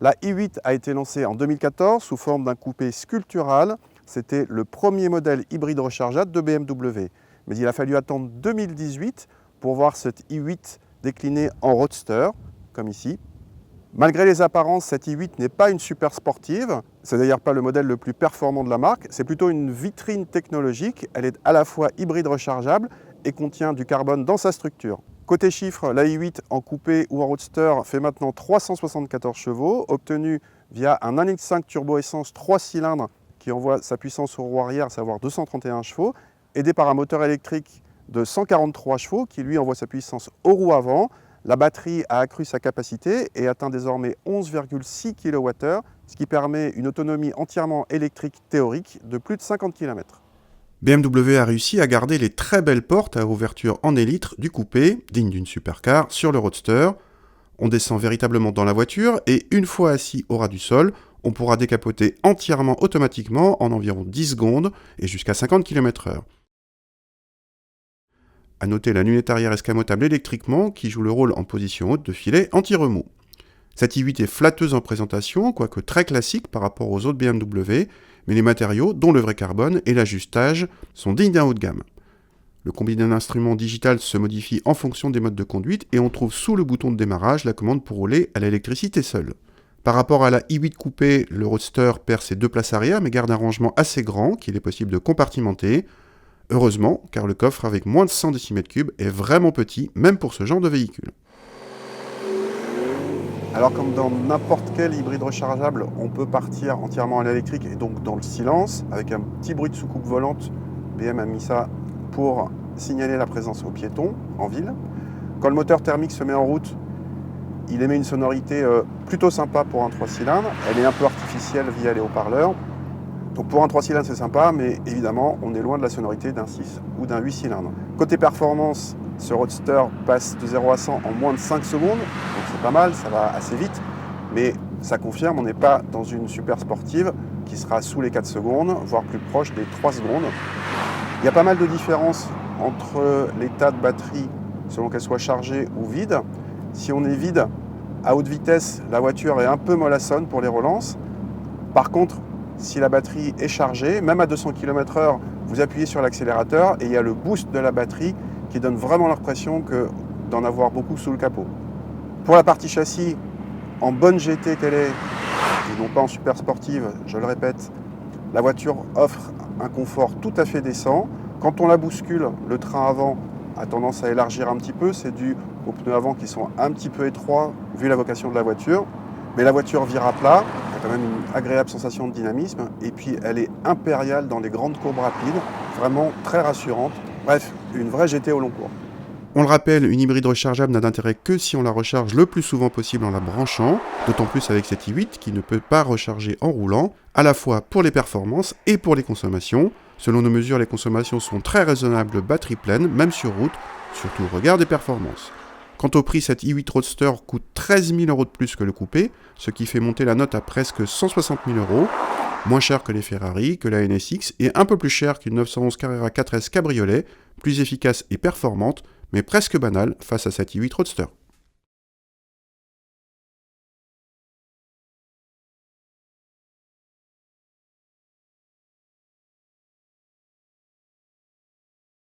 La i8 a été lancée en 2014 sous forme d'un coupé sculptural. C'était le premier modèle hybride rechargeable de BMW. Mais il a fallu attendre 2018 pour voir cette i8 déclinée en roadster, comme ici. Malgré les apparences, cette i8 n'est pas une super sportive. C'est d'ailleurs pas le modèle le plus performant de la marque. C'est plutôt une vitrine technologique. Elle est à la fois hybride rechargeable et contient du carbone dans sa structure. Côté chiffres, la i8 en coupé ou en roadster fait maintenant 374 chevaux, obtenus via un 1,5 litre turbo essence 3 cylindres qui envoie sa puissance au roue arrière, à savoir 231 chevaux, aidé par un moteur électrique de 143 chevaux qui lui envoie sa puissance aux roues avant. La batterie a accru sa capacité et atteint désormais 11,6 kWh, ce qui permet une autonomie entièrement électrique théorique de plus de 50 km. BMW a réussi à garder les très belles portes à ouverture en élytre du coupé, digne d'une supercar, sur le Roadster. On descend véritablement dans la voiture et une fois assis au ras du sol, on pourra décapoter entièrement automatiquement en environ 10 secondes et jusqu'à 50 km/h. À noter la lunette arrière escamotable électriquement qui joue le rôle en position haute de filet anti-remous. Cette i8 est flatteuse en présentation, quoique très classique par rapport aux autres BMW, mais les matériaux, dont le vrai carbone et l'ajustage, sont dignes d'un haut de gamme. Le combiné d'instruments digital se modifie en fonction des modes de conduite et on trouve sous le bouton de démarrage la commande pour rouler à l'électricité seule. Par rapport à la i8 coupé, le Roadster perd ses deux places arrière mais garde un rangement assez grand qu'il est possible de compartimenter. Heureusement, car le coffre avec moins de 100 cm3 est vraiment petit, même pour ce genre de véhicule. Alors comme dans n'importe quel hybride rechargeable, on peut partir entièrement à l'électrique et donc dans le silence, avec un petit bruit de soucoupe volante. BM a mis ça pour signaler la présence aux piétons en ville. Quand le moteur thermique se met en route, il émet une sonorité plutôt sympa pour un 3 cylindres. Elle est un peu artificielle via les haut-parleurs. Donc pour un 3 cylindres c'est sympa, mais évidemment on est loin de la sonorité d'un 6 ou d'un 8 cylindres. Côté performance, ce Roadster passe de 0 à 100 en moins de 5 secondes, donc c'est pas mal, ça va assez vite, mais ça confirme, on n'est pas dans une super sportive qui sera sous les 4 secondes, voire plus proche des 3 secondes. Il y a pas mal de différences entre l'état de batterie selon qu'elle soit chargée ou vide. Si on est vide, à haute vitesse, la voiture est un peu mollassonne pour les relances. Par contre, si la batterie est chargée, même à 200 km/h, vous appuyez sur l'accélérateur et il y a le boost de la batterie qui donne vraiment l'impression d'en avoir beaucoup sous le capot. Pour la partie châssis, en bonne GT qu'elle est, et non pas en super sportive, je le répète, la voiture offre un confort tout à fait décent. Quand on la bouscule, le train avant a tendance à élargir un petit peu, c'est dû aux pneus avant qui sont un petit peu étroits vu la vocation de la voiture. Mais la voiture vire à plat, il y a quand même une agréable sensation de dynamisme et puis elle est impériale dans les grandes courbes rapides, vraiment très rassurante. Bref, une vraie GT au long cours. On le rappelle, une hybride rechargeable n'a d'intérêt que si on la recharge le plus souvent possible en la branchant, d'autant plus avec cette i8 qui ne peut pas recharger en roulant, à la fois pour les performances et pour les consommations. Selon nos mesures, les consommations sont très raisonnables batterie pleine, même sur route, surtout au regard des performances. Quant au prix, cette i8 Roadster coûte 13 000 € de plus que le coupé, ce qui fait monter la note à presque 160 000 €, moins cher que les Ferrari, que la NSX, et un peu plus cher qu'une 911 Carrera 4S Cabriolet, plus efficace et performante, mais presque banale face à cette i8 Roadster.